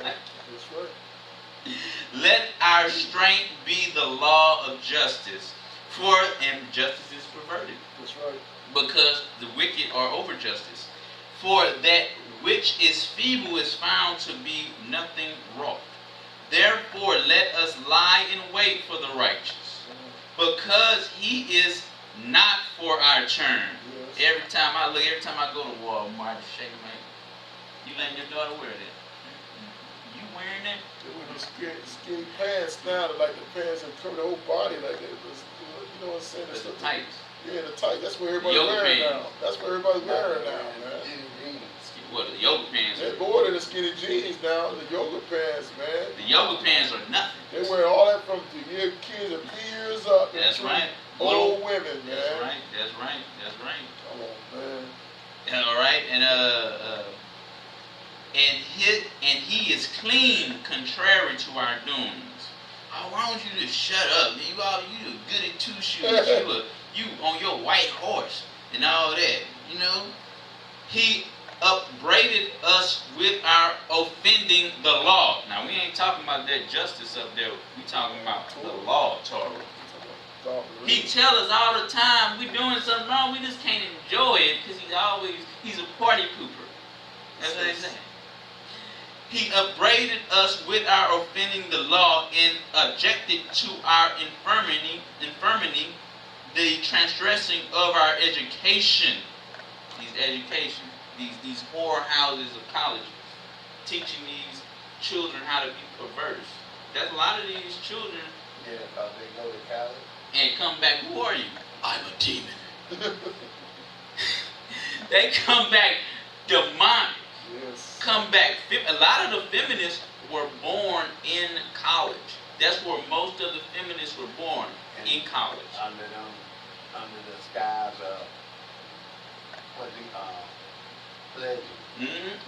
That's right. Let our strength be the law of justice. And justice is perverted. That's right. Because the wicked are over justice. For that which is feeble is found to be nothing wrought. Therefore let us lie in wait for the righteous, because he is not for our turn. Yes. Every time I go to Walmart, shake my, you letting your daughter wear that? You wearing that? They wear those skinny pants now, like the pants that cover the whole body like that. You know what I'm saying? The tights. Yeah, the tights. That's what everybody's wearing now. That's what everybody's wearing now, man. What, the yoga pants? They're more than the skinny jeans now. The yoga pants, man. The yoga pants are nothing. They wear all that from the kids and years up. That's right. Old women, man. That's right. That's right. That's right. Come on, man. All right, and he is clean, contrary to our doings. Oh, why don't you just shut up? You a goody two shoes. You on your white horse and all that. You know, he upbraided us with our offending the law. Now we ain't talking about that justice up there. We talking about the law, Torah. He tell us all the time we doing something wrong. We just can't enjoy it because he's a party pooper. That's what they say. He upbraided us with our offending the law and objected to our infirmity, the transgressing of our education. These whorehouses of colleges, teaching these children how to be perverse. That's a lot of these children. Yeah, because they go to college. And come back, who are you? I'm a demon. They come back demonic. Yes. Come back. A lot of the feminists were born in college. That's where most of the feminists were born, in college. Under the skies of pledging.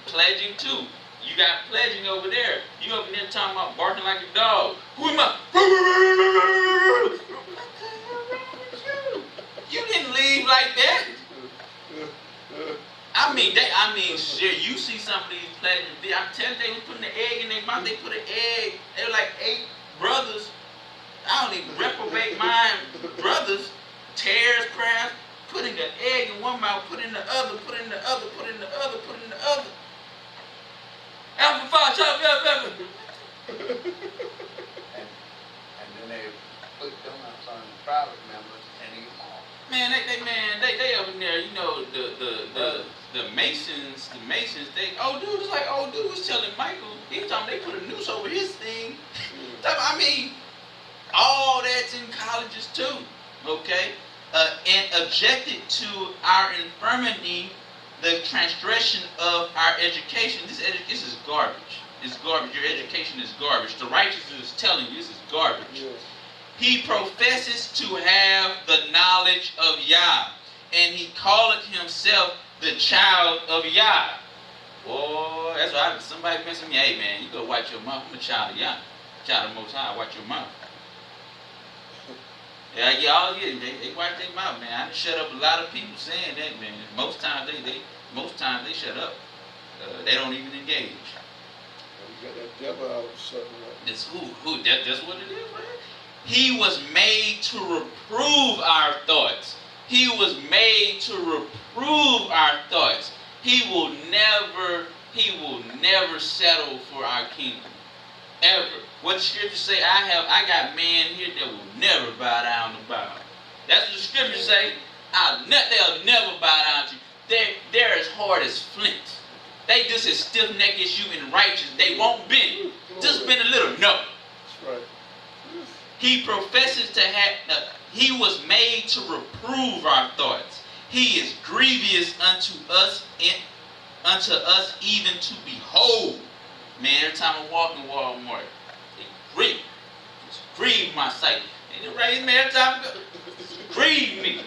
Pledging too. You got pledging over there. You over there talking about barking like a dog. Who am I? You didn't leave like that. You see some of these pledging. I'm telling you, they was putting the egg in their mouth. They put an egg. They were like 8 brothers. I don't even reprobate mine. Brothers, tears, perhaps, putting an egg in one mouth, put in the other, put in the other, put in the other, put in the other. Alpha 5, alpha. And then they put donuts on the private members and eat them all. Man, they up in there, you know, the Masons, dude was telling Michael, he was talking they put a noose over his thing. I mean, all that's in colleges too, okay? And objected to our infirmity, the transgression of our education. This is garbage. It's garbage. Your education is garbage. The righteous is telling you this is garbage. Yes. He professes to have the knowledge of Yah, and he calleth himself the child of Yah. Boy, that's why somebody mentioned me, hey man, you go watch your mouth. I'm a child of Yah. Child of Most High, watch your mouth. Yeah, they watch their mouth, man. I done shut up a lot of people saying that, man. Most times they shut up. They don't even engage. You got that devil out shutting up. That's that's what it is, man. He was made to reprove our thoughts. He was made to reprove our thoughts. He will never settle for our kingdom. Ever. What the scriptures say, I got men here that will never bow down to bow. That's what the scriptures say. They'll never bow down to you. They're as hard as flint. They just as stiff-necked as you in righteous. They won't bend. Just bend a little. No. That's right. He professes to have, he was made to reprove our thoughts. He is grievous unto us even to behold. Man, every time I walk in Walmart, it grieve my sight. And it raised me every time I go. Grieve me.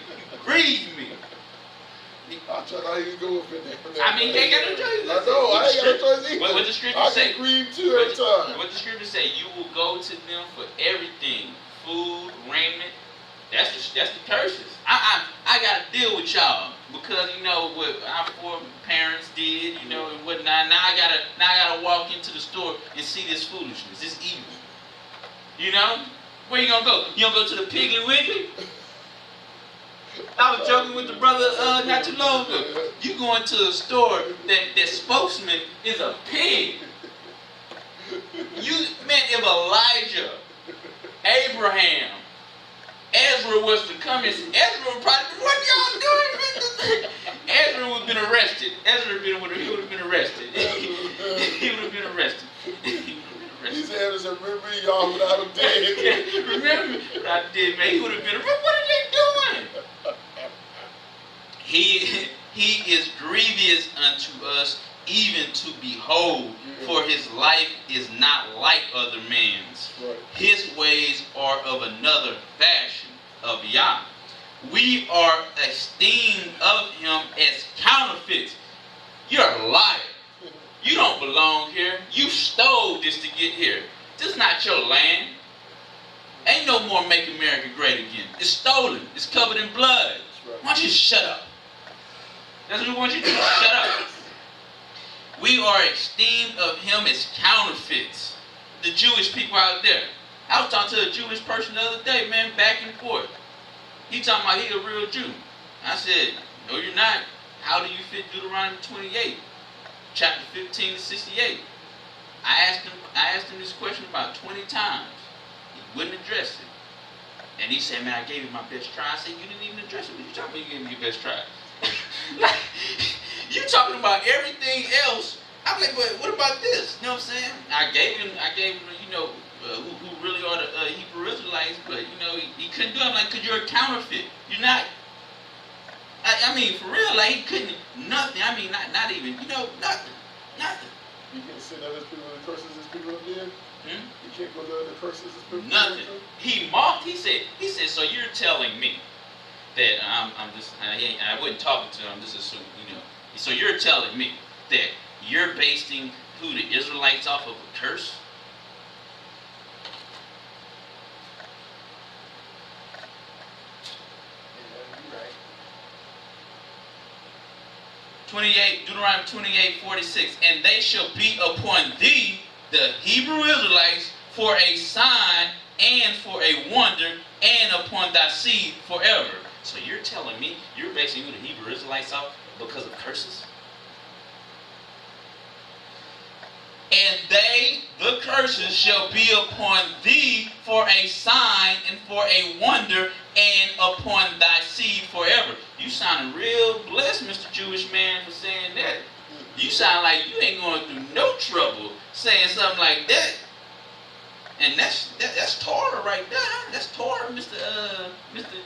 I try not even go up in there. I mean, they got no choice. I know, I ain't got no choice either. What the scripture say? I can grieve too every time. What the scripture say? You will go to them for everything. Food, raiment, That's the curses. I gotta deal with y'all because you know what our foreparents did, you know, and whatnot. Now I gotta walk into the store and see this foolishness, this evil. You know, where you gonna go? You gonna go to the Piggly Wiggly? I was joking with the brother not too long ago. You going to a store that spokesman is a pig. You man, if Elijah, Abraham, Ezra was to come and Ezra would probably, what y'all doing? Ezra would have been arrested. He would have been arrested. He would have been arrested. He said, remember y'all without a dead. Remember what I did, man. He would have been arrested. What are they doing? He is grievous unto us, even to behold, for his life is not like other men's. Right. His ways are of another fashion of Yah. We are esteemed of him as counterfeits. You're a liar. You don't belong here. You stole this to get here. This is not your land. Ain't no more Make America Great Again. It's stolen. It's covered in blood. Right. Why don't you shut up? That's what we want you to do. Shut up. We are esteemed of him as counterfeits. The Jewish people out there. I was talking to a Jewish person the other day, man, back and forth. He talking about he a real Jew. I said, no, you're not. How do you fit Deuteronomy 28, chapter 15 to 68? I asked him this question about 20 times. He wouldn't address it. And he said, man, I gave you my best try. I said, you didn't even address it. What you talking about? You gave me your best try. Like, you talking about everything else. I'm like, but what about this? You know what I'm saying? I gave him, you know, who really are the Hebrew Israelites, but you know, he couldn't do it. I'm like, cause you're a counterfeit. You're not. I mean, for real, like he couldn't nothing. I mean, not even, you know, nothing. You can't say that as people the curses as people did. You can't go there the curses as people. Nothing. He mocked. He said, so you're telling me that I'm just, I wasn't talking to him. This is, you know. So you're telling me that you're basing who the Israelites off of a curse? Yeah, you're right. 28, Deuteronomy 28:46, and they shall be upon thee, the Hebrew Israelites, for a sign and for a wonder, and upon thy seed forever. So you're telling me you're basing who the Hebrew Israelites off because of curses? And they, the curses, shall be upon thee for a sign and for a wonder, and upon thy seed forever. You sound real blessed, Mr. Jewish man, for saying that. You sound like you ain't going through no trouble saying something like that. And that's Torah right there. That's Torah, Mr.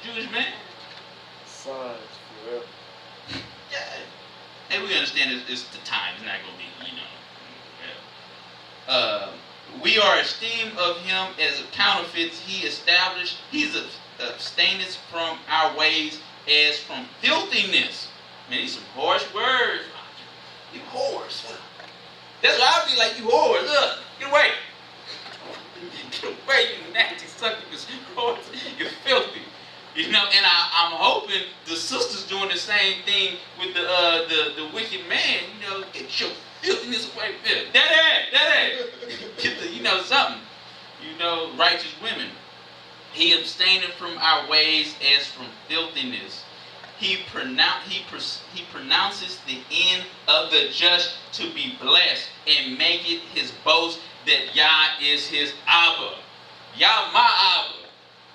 Jewish man. Signs forever. Yeah. And we understand it's the time. It's not going to be, you know. We are esteemed of him as counterfeits. He's abstained from our ways as from filthiness. Man, these some harsh words. You whores. That's why I be like, you whores. Look, get away. Get away, you nasty succubus whores. You're filthy. You know, and I'm hoping the sisters doing the same thing with the wicked man. You know, get your filthiness away. Daddy. Get the, you know, something. You know, righteous women. He abstained from our ways as from filthiness. He pronounces the end of the just to be blessed, and make it his boast that Yah is his Abba. Yah my Abba.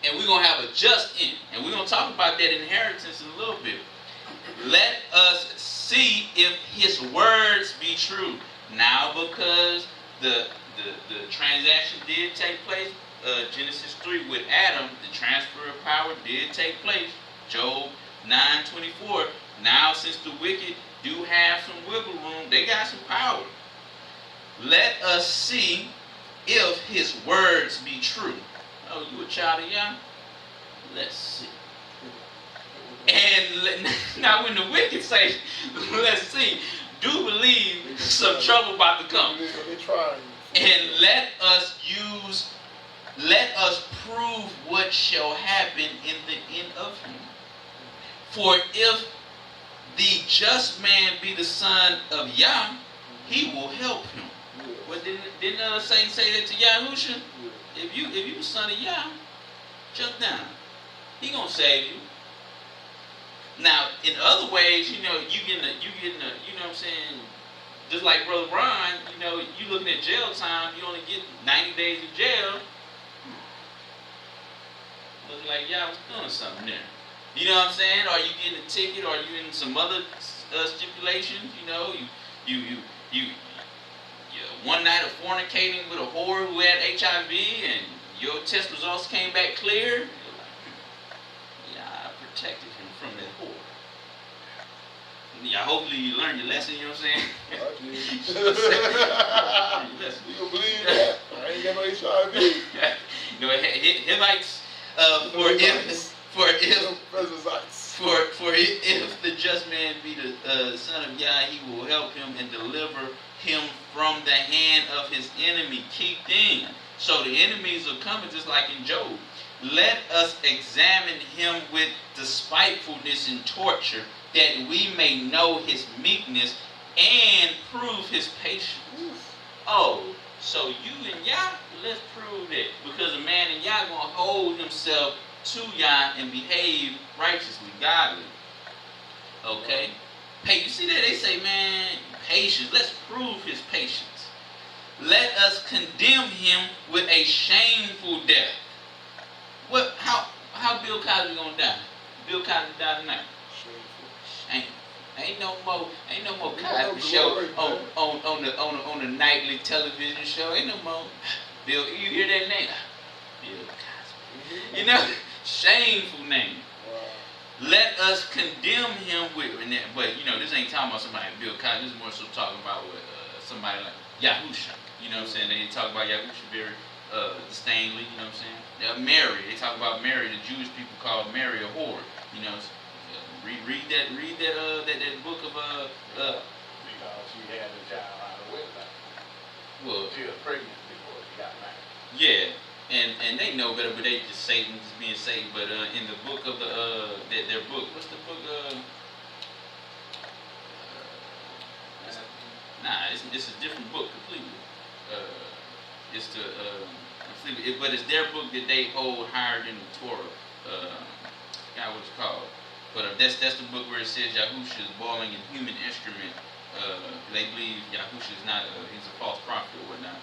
And we're going to have a just end. And we're going to talk about that inheritance in a little bit. Let us see if his words be true. Now, because the transaction did take place, Genesis 3 with Adam, the transfer of power did take place. Job 9:24. Now, since the wicked do have some wiggle room, they got some power. Let us see if his words be true. Oh, you a child of Yah? Let's see. And now when the wicked say, let's see, do believe some trouble about to come. They trying. And let us use let us prove what shall happen in the end of him. For if the just man be the son of Yah, he will help him. But didn't Satan say that to Yahusha? If you the son of Yah, jump down. He gonna save you. Now, in other ways, you getting you know what I'm saying? Just like Brother Ron, you looking at jail time, you only get 90 days in jail. Looking like y'all was doing something there. You know what I'm saying? Or you getting a ticket, or you in some other stipulations, you one night of fornicating with a whore who had HIV and your test results came back clear. Yeah, I protected him from that whore. Yeah, hopefully you learned your lesson, you know what I'm saying? I did. You can believe that? I ain't got no HIV. Hivites, for if the just man be the son of Yah, he will help him and deliver him from the hand of his enemy. Keep in. So the enemies are coming just like in Job. Let us examine him with despitefulness and torture, that we may know his meekness and prove his patience. Oh, so you and Yah, let's prove that. Because a man and Yah going to hold himself to Yah and behave righteously, godly. Okay? Hey, you see that? They say, man, patience. Let's prove his patience. Let us condemn him with a shameful death. What? How Bill Cosby gonna die? Bill Cosby died tonight. Shameful. Ain't no more Cosby show on the nightly television show. Ain't no more. Bill, you hear that name? Bill Cosby. Shameful name. Let us condemn him with, but this ain't talking about somebody like Bill Cosby. This is more so talking about with somebody like Yahusha. You know what I'm saying? They talk about Yahusha very disdainfully. You know what I'm saying? Mary. They talk about Mary. The Jewish people call Mary a whore. Read that book of because she had a child out of wedlock. Well, she was pregnant before she got married. Yeah. And they know better, but they just Satan, just being Satan. But in the book of their book, what's the book? It's a different book completely. But it's their book that they hold higher than the Torah. Forgot what it's called. But that's the book where it says Yahusha is boiling a human instrument. They believe Yahusha is not he's a false prophet or whatnot.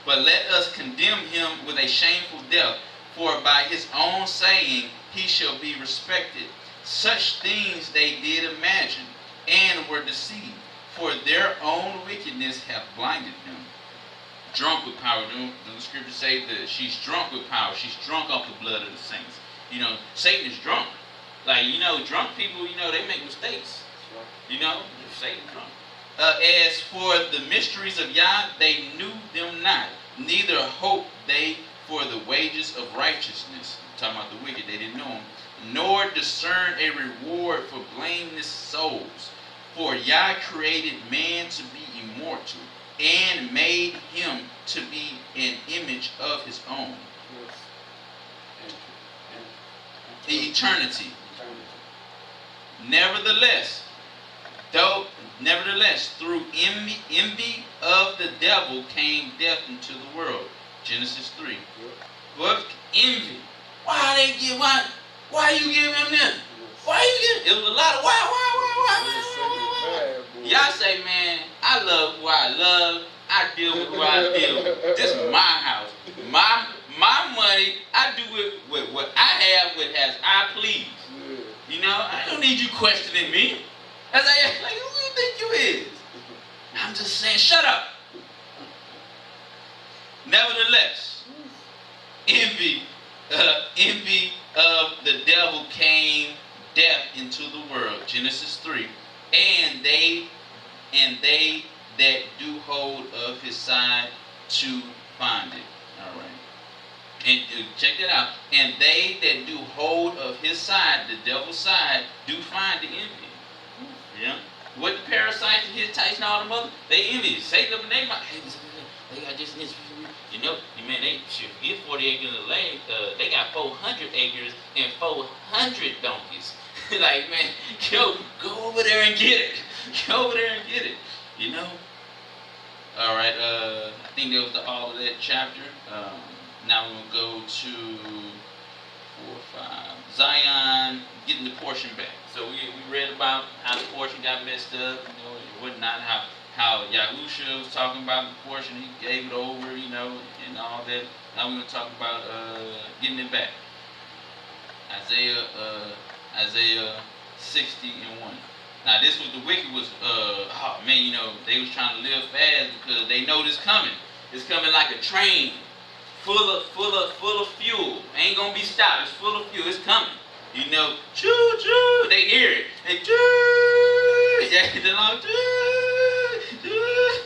But let us condemn him with a shameful death, for by his own saying he shall be respected. Such things they did imagine, and were deceived, for their own wickedness hath blinded them. Drunk with power. Don't the scriptures say that she's drunk with power? She's drunk off the blood of the saints. Satan is drunk. Like, drunk people, they make mistakes. Satan drunk. As for the mysteries of Yah, they knew them not, neither hoped they for the wages of righteousness. I'm talking about the wicked, they didn't know them. Nor discern a reward for blameless souls. For Yah created man to be immortal, and made him to be an image of his own. The eternity. Nevertheless, through envy of the devil came death into the world. Genesis 3. What envy? Why you give him this? Why you give? It was a lot of why. Y'all say, man, I love who I love. I deal with who I deal with. This is my house. My money, I do with what I have with as I please. I don't need you questioning me. As like, who do you think you is? I'm just saying, shut up. Nevertheless, envy of the devil came death into the world. Genesis 3. And they that do hold of his side to find it. All right. And check that out. And they that do hold of his side, the devil's side, do find the envy. Yeah. What the parasites and his Tyson and all them others, they envy. Satan up in their mind. Hey, They got this, you know, man, they should get 40 acres of land. They got 400 acres and 400 donkeys. Like, man, go over there and get it. Go over there and get it. You know? All right, I think that was all of that chapter. Now we're going to go to 4, 5. Zion getting the portion back. So we read about how the portion got messed up, you know, and whatnot, how Yahusha was talking about the portion, he gave it over, you know, and all that. Now we're going to talk about getting it back. Isaiah 60:1. Now this was the wicked was, oh man, you know, they was trying to live fast because they know this coming. It's coming like a train, full of fuel. Ain't gonna be stopped. It's full of fuel. It's coming. You know, choo choo. They hear it. They choo. Yeah, the long choo choo.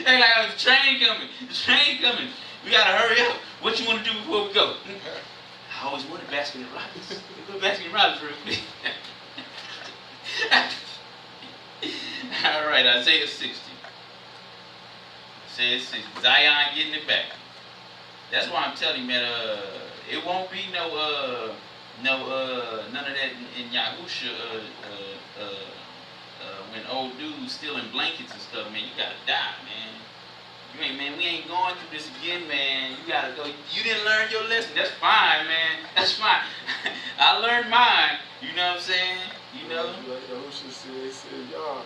They like, oh, the train coming. The train coming. We gotta hurry up. What you want to do before we go? I always wanted Baskin Robbins. Let's go Baskin Robbins real quick. All right, Isaiah 60. Isaiah 60. Zion getting it back. That's why I'm telling you, man. It won't be none of that in Yahusha. When old dudes stealing blankets and stuff, man, you gotta die, man. You ain't, man. We ain't going through this again, man. You gotta go. You didn't learn your lesson. That's fine, man. That's fine. I learned mine. You know what I'm saying? You know. Like Yahusha said, y'all,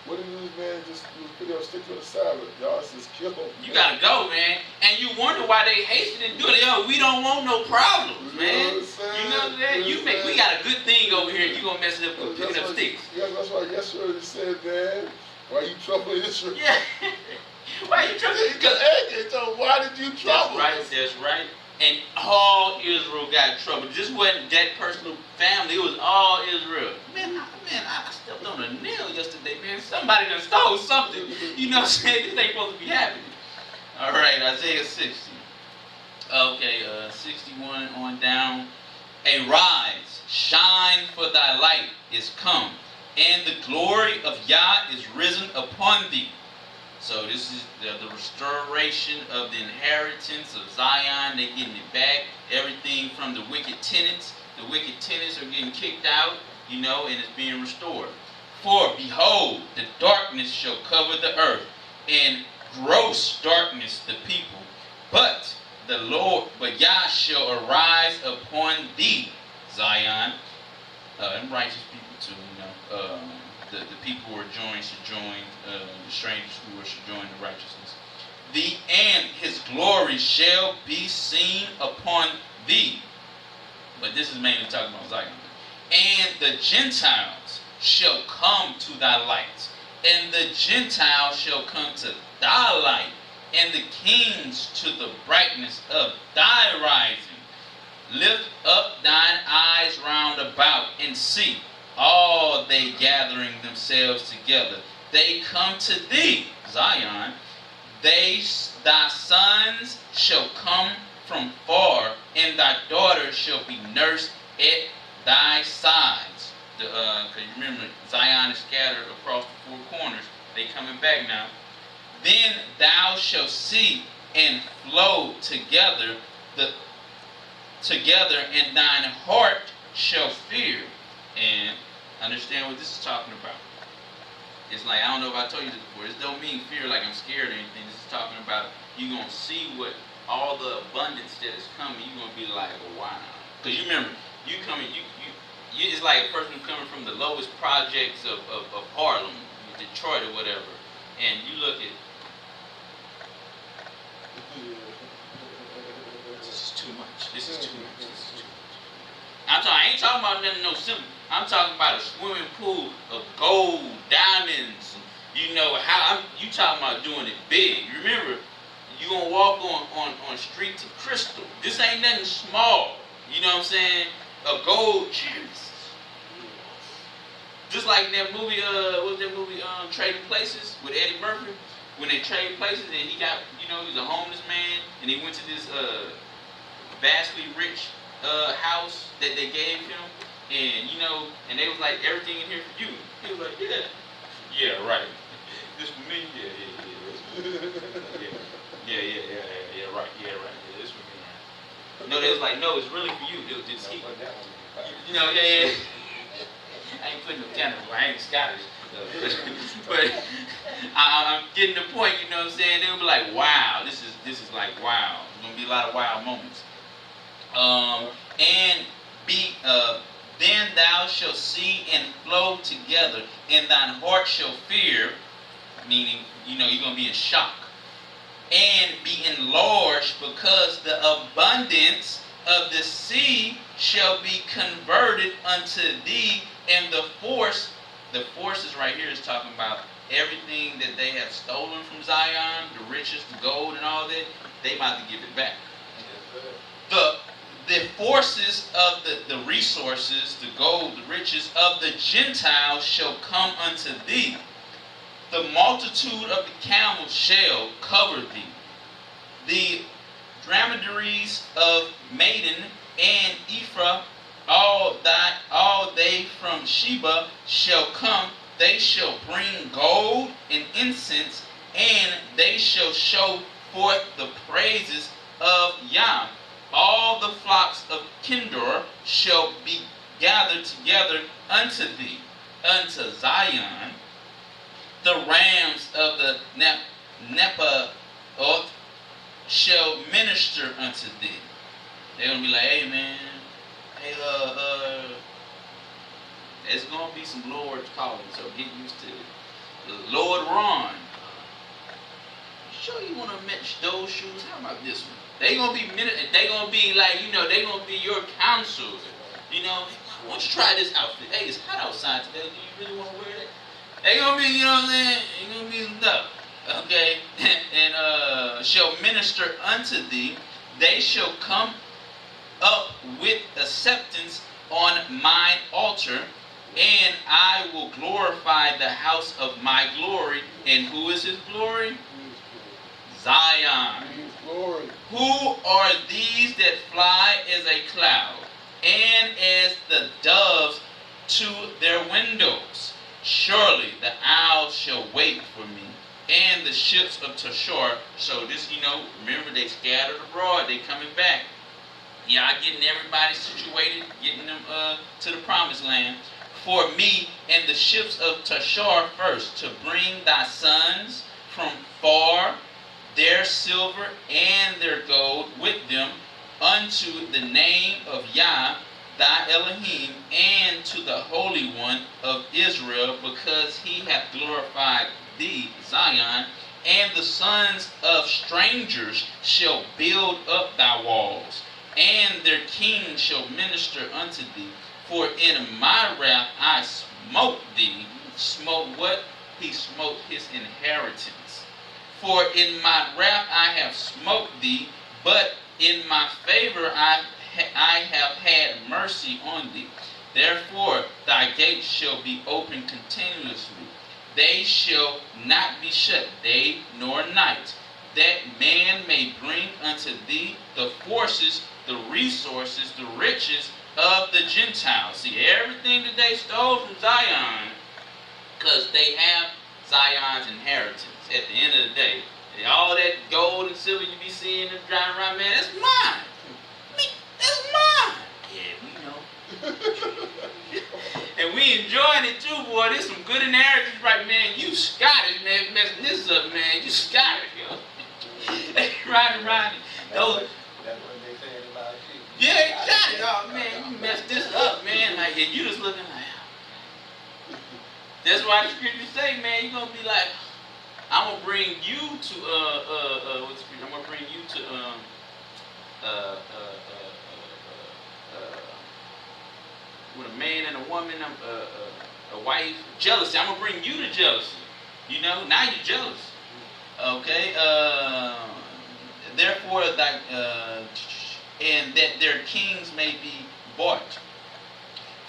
what if this man just stick to the Sabbath? Y'all just kill him. You gotta go, man. And you wonder why they hasten and do it. Yo, we don't want no problems, man. You know that? We got a good thing over here. You gonna mess it up with picking up sticks. Yeah, that's why yesterday said, man, why you troubling Israel? Yeah. Why you troubling? Because why did you trouble? That's right. And all Israel got in trouble. It just wasn't that personal family. It was all Israel. Man, I stepped on a nail yesterday, man. Somebody done stole something. You know what I'm saying? This ain't supposed to be happening. All right, Isaiah 60. Okay, 61 on down. Arise, shine, for thy light is come, and the glory of Yah is risen upon thee. So this is the restoration of the inheritance of Zion. They're getting it back. Everything from the wicked tenants. The wicked tenants are getting kicked out, you know, and it's being restored. For behold, the darkness shall cover the earth, and gross darkness the people. But Yah shall arise upon thee, Zion, and righteous people too, you know. The people who are joined should join, the strangers who are should join the righteousness. And his glory shall be seen upon thee. But this is mainly talking about Zion. And the Gentiles shall come to thy light, and the Gentiles shall come to thy light, and the kings to the brightness of thy rising. Lift up thine eyes round about, and see, all they gathering themselves together. They come to thee, Zion. Thy sons shall come from far, and thy daughters shall be nursed at thy sides. Because you remember, Zion is scattered across the four corners. They coming back now. Then thou shalt see and flow together, and thine heart shall fear. And understand what this is talking about. It's like, I don't know if I told you this before. This don't mean fear like I'm scared or anything. This is talking about you're going to see what all the abundance that is coming. You're going to be like, oh, wow. Because you remember, you coming, it's like a person coming from the lowest projects of Harlem, Detroit or whatever. And you look at, this is too much. This is too much. This is too much. I ain't talking about nothing no simple. I'm talking about a swimming pool of gold, diamonds. You know you talking about doing it big. Remember, you gonna walk on streets of crystal. This ain't nothing small. You know what I'm saying? A gold chest. Just like that movie, what was that movie? Trading Places with Eddie Murphy. When they traded places, and he got, he's a homeless man, and he went to this vastly rich house that they gave him, and and they was like, everything in here for you. He was like, yeah, right. This for me, yeah. right. Yeah, right. Yeah, this for me. Right. No, they was like, no, it's really for you. It was just he. You know, yeah. I ain't putting no candles. I ain't Scottish. But I'm getting the point. You know what I'm saying? They'll be like, wow, this is like wow. There's gonna be a lot of wow moments. And be then thou shalt see and flow together, and thine heart shall fear, meaning you're gonna be in shock, and be enlarged, because the abundance of the sea shall be converted unto thee, and the forces right here is talking about everything that they have stolen from Zion, the riches, the gold, and all that. They about to give it back. The forces of the resources, the gold, the riches of the Gentiles shall come unto thee. The multitude of the camels shall cover thee. The dromedaries of Maiden and Ephraim, all they from Sheba shall come. They shall bring gold and incense, and they shall show forth the praises of Yah. All the flocks of Kindor shall be gathered together unto thee, unto Zion. The rams of the Nebaioth shall minister unto thee. They're gonna be like, hey man, there's gonna be some lords calling, so get used to it. Lord Ron, sure you wanna match those shoes? How about this one? They gonna be like, they gonna be your counsel. Why don't you try this outfit? Hey, it's hot outside today. Do you really wanna wear that? They gonna be, you know what I'm saying? They gonna be some stuff. Okay, and shall minister unto thee. They shall come up with acceptance on mine altar, and I will glorify the house of my glory. And who is his glory? Zion. Glory. Who are these that fly as a cloud, and as the doves to their windows? Surely the owls shall wait for me, and the ships of Tashar. So this, remember they scattered abroad, they coming back. Y'all getting everybody situated, getting them to the promised land. For me and the ships of Tashar first, to bring thy sons from far, their silver and their gold with them, unto the name of Yah, thy Elohim, and to the Holy One of Israel, because he hath glorified thee, Zion. And the sons of strangers shall build up thy walls, and their kings shall minister unto thee. For in my wrath I smote thee. Smote what? He smote his inheritance. For in my wrath I have smote thee, but in my favor I have had mercy on thee. Therefore thy gates shall be open continuously. They shall not be shut day nor night, that man may bring unto thee the forces, the resources, the riches of the Gentiles. See, everything that they stole from Zion, because they have Zion's inheritance. At the end of the day, all that gold and silver you be seeing them driving around, man, that's mine. That's mine. Yeah, we know. And we enjoying it too, boy. There's some good inheritance, right, man. You Scottish, man, messing this up, man. You Scottish, yo. Riding around. Those. That's what they saying about you. Yeah, exactly. Oh, man, you messed this up, man. Like, and you just looking like. That's why the scriptures say, man, you're gonna be like, I'm gonna bring you to I'm gonna bring you to with a man and a woman, a wife, jealousy. I'm gonna bring you to jealousy. Now you're jealous. Okay. Therefore, and that their kings may be bought.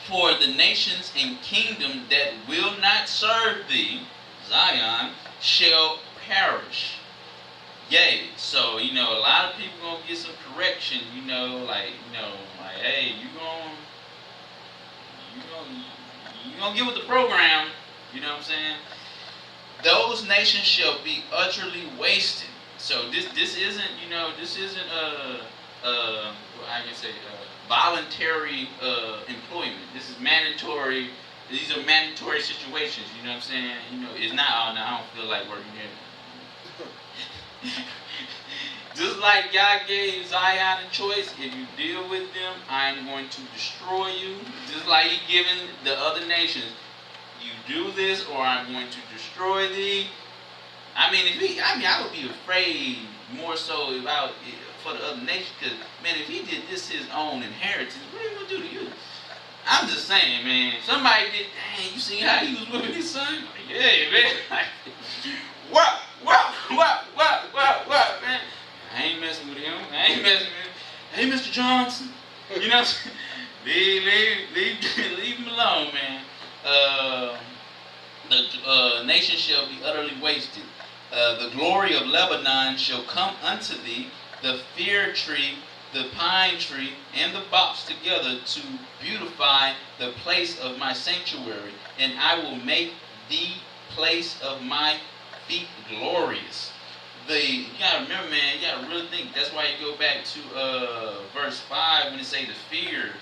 For the nations and kingdom that will not serve thee, Zion, shall perish. Yea, so a lot of people gonna get some correction. Like hey, you gonna get with the program. You know what I'm saying? Those nations shall be utterly wasted. So this isn't I can say voluntary employment. This is mandatory. These are mandatory situations. You know what I'm saying? It's not. Oh, no, I don't feel like working here. Just like God gave Zion a choice, if you deal with them, I'm going to destroy you. Just like He given the other nations, you do this, or I'm going to destroy thee. I would be afraid more so about for the other nations, because man, if He did this His own inheritance, what are He gonna do to you? I'm just saying, man. Somebody did. Dang, you see how He was whipping His son? Like, yeah, man. Like, what, man. I ain't messing with him. I ain't messing with him. Hey, Mr. Johnson. You know what I'm saying? Leave him alone, man. The nation shall be utterly wasted. The glory of Lebanon shall come unto thee, the fir tree, the pine tree, and the box together to beautify the place of my sanctuary, and I will make the place of my feet glorious. You gotta remember, man, you gotta really think. That's why you go back to verse 5 when it say the fear,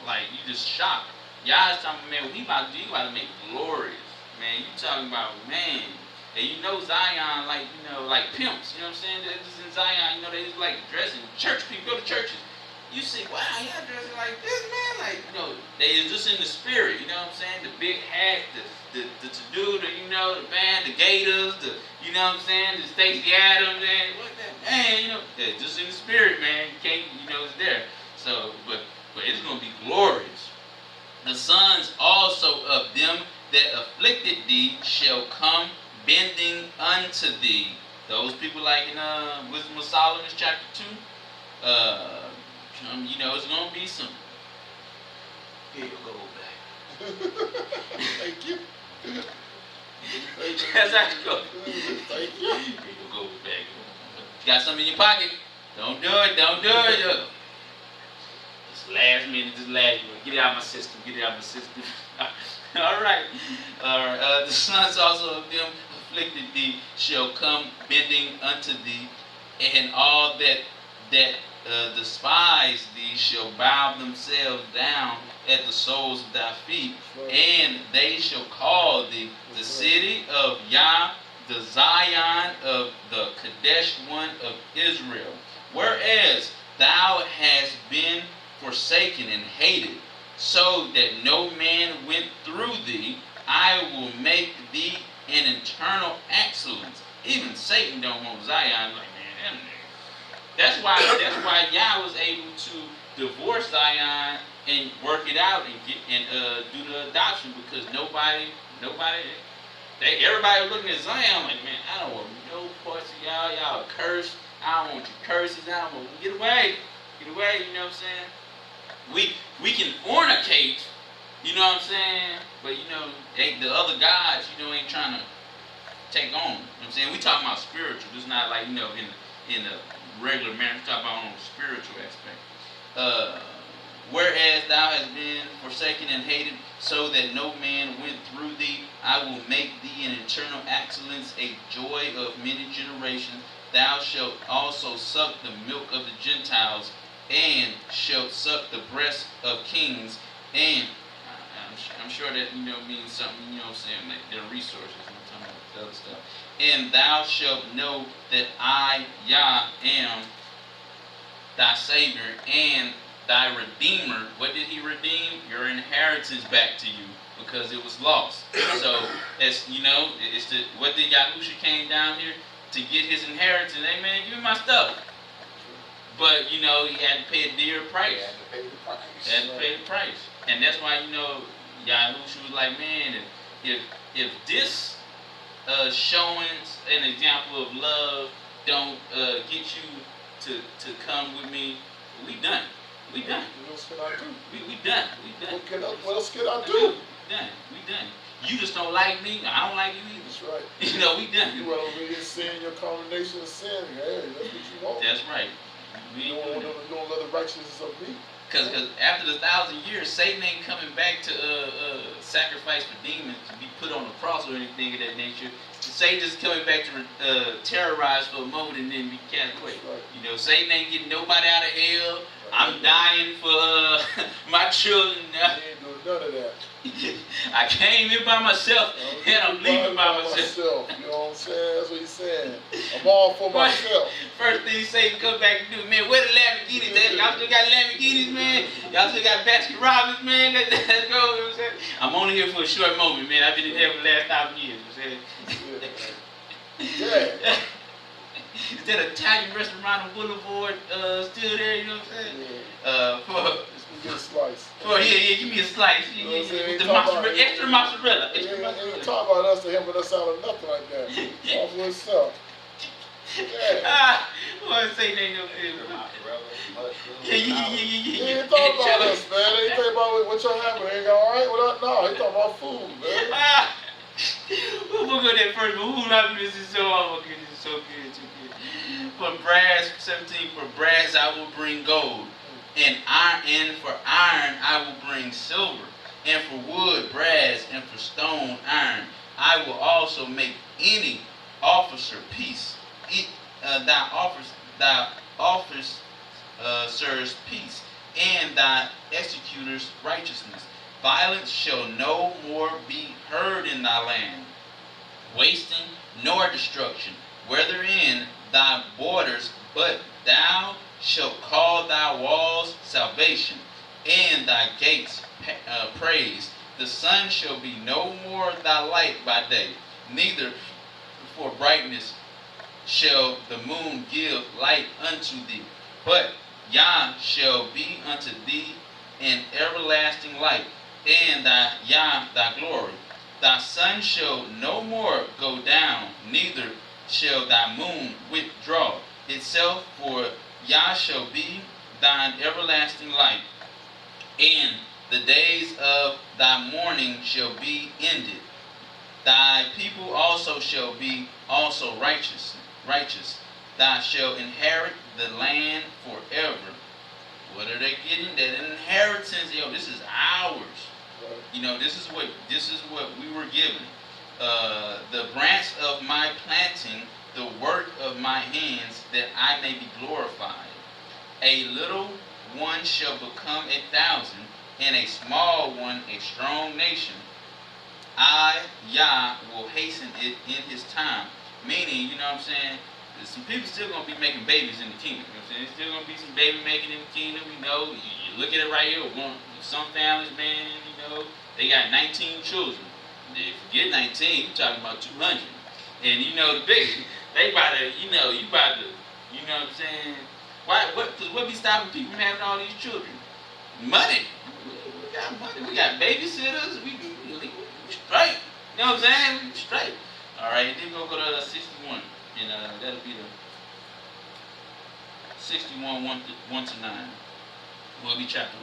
like you just shocked. Y'all talking about, man, you about to make glorious. Man, you talking about, man. And Zion, like pimps, you know what I'm saying? They're just in Zion, they just like dressing. Church people go to churches. You see, wow, y'all dressing like this, man. Like, they is just in the spirit, you know what I'm saying? The big hat, the to-do, the band, the Gators, you know what I'm saying? The Stacey Adams, man. What that, man, they're just in the spirit, man. You can't, it's there. So, but it's going to be glorious. The sons also of them that afflicted thee shall come bending unto thee. Those people like in Wisdom of Solomon chapter 2. It's going to be some. Here you go back. Thank you. That's how you go. Thank you. Here you go back. You got something in your pocket? Don't do it. Just last minute. Get it out of my system. All right. The sons also of them afflicted thee shall come bending unto thee, and all that despise thee shall bow themselves down at the soles of thy feet, and they shall call thee the city of Yah, the Zion of the Kadesh one of Israel. Whereas thou hast been forsaken and hated, so that no man went through thee, I will make thee an eternal excellence. Even Satan don't want Zion. Like, man, that's why Yah was able to divorce Zion and work it out and do the adoption, because everybody was looking at Zion like, man, I don't want no parts of y'all. Y'all are cursed. I don't want your curses. I don't want get away. You know what I'm saying? We can fornicate, you know what I'm saying? But the other gods, ain't trying to take on. You know what I'm saying? We talking about spiritual. It's not like, in the regular manner. We talking about on the spiritual aspect. Whereas thou hast been forsaken and hated, so that no man went through thee, I will make thee an eternal excellence, a joy of many generations. Thou shalt also suck the milk of the Gentiles, and shalt suck the breast of kings. And I'm sure that means something. You know what I'm saying? Like their resources. I'm talking about the other stuff. And thou shalt know that I, Yah, am thy Savior and thy Redeemer. What did He redeem? Your inheritance back to you, because it was lost. So it's what did Yahusha came down here to get His inheritance? Hey man, give me my stuff. But He had to pay a dear price. He had to pay the price. And that's why Yahusha was like, man, if this showing an example of love don't get you to come with me, we done. We done. What else can I do? We done. What else can I do? We done. You just don't like me. I don't like you either. That's right. We done. You went over here saying your condemnation of sin. Hey, that's what you want. That's right. You don't want to know the righteousness of me. Cause after the 1,000 years, Satan ain't coming back to sacrifice for demons to be put on the cross or anything of that nature. Satan is coming back to terrorize for a moment and then be cast away. Right. You know, Satan ain't getting nobody out of hell. I'm dying for my children. You ain't doing none of that. I came here by myself and I'm leaving by myself. You know what I'm saying? That's what he's saying. I'm all for myself. First thing Satan come back and do, man, where the Lamborghinis? Y'all still got Lamborghinis, man? Y'all still got Baskin Robbins, man? Let's go. You know what I'm saying? I'm only here for a short moment, man. I've been in there for the last 1,000 years. You know what I'm saying? Yeah. Is that Italian restaurant on Boulevard still there? You know what I'm saying? Get a slice. Yeah, give me a slice. You know what I'm saying? With the mozzarella, extra mozzarella. He ain't talk about us to him, but us out of nothing like that. All for himself. Yeah. Well, say they know. Yeah. He ain't talk about us, man. He ain't talk about what y'all having. Ain't all right with us? No, he talking about food, man. We'll go there first, but who happiness is so, oh my goodness, it's so good, too good. For brass, 17, for brass I will bring gold, and for iron I will bring silver, and for wood, brass, and for stone, iron. I will also make any officer peace. Thy officers peace, and thy executors righteousness. Violence shall no more be heard in thy land, wasting nor destruction, whether in thy borders, but thou shalt call thy walls salvation, and thy gates praise. The sun shall be no more thy light by day, neither for brightness shall the moon give light unto thee, but Yah shall be unto thee an everlasting light, and thy glory. Thy sun shall no more go down, neither shall thy moon withdraw itself, for Yah shall be thine everlasting light, and the days of thy mourning shall be ended. Thy people also shall be also righteous. Thou shalt inherit the land forever. What are they getting? That inheritance, this is ours. You know, this is what we were given. The branch of my planting, the work of my hands, that I may be glorified. A little one shall become 1,000, and a small one a strong nation. I, Yah, will hasten it in his time. Meaning, you know what I'm saying? Some people still going to be making babies in the kingdom. You know what I'm saying? There's still going to be some baby making in the kingdom. You know, you look at it right here. Some families, man, you know, they got 19 children. If you get 19, you're talking about 200. And, you know, the big, they about to, you know what I'm saying? What be stopping people from having all these children? Money. We got money. We got babysitters. We straight. You know what I'm saying? We straight. All right, then we'll go to 61. And that'll be the 61, 1 to 9. Will be chapter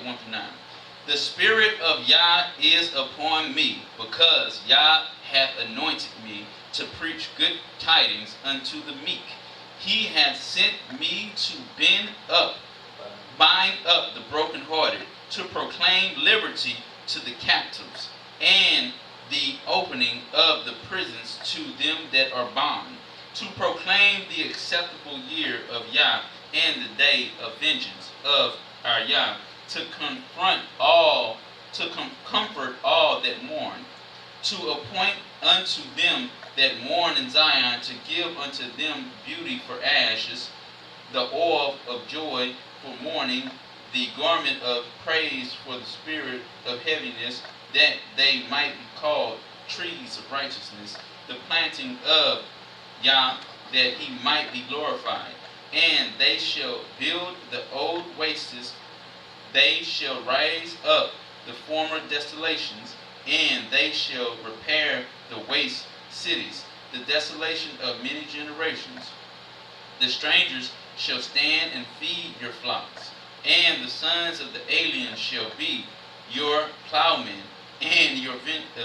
1 to 9. The Spirit of Yah is upon me, because Yah hath anointed me to preach good tidings unto the meek. He hath sent me to bind up the brokenhearted, to proclaim liberty to the captives, and the opening of the prisons to them that are bound, to proclaim the acceptable year of Yah, and the day of vengeance of our Yah, to comfort all that mourn, to appoint unto them that mourn in Zion, to give unto them beauty for ashes, the oil of joy for mourning, the garment of praise for the spirit of heaviness, that they might be called trees of righteousness, the planting of Yah, that he might be glorified. And they shall build the old wastes, they shall raise up the former desolations, and they shall repair the waste cities, the desolation of many generations. The strangers shall stand and feed your flocks, and the sons of the aliens shall be your plowmen, and your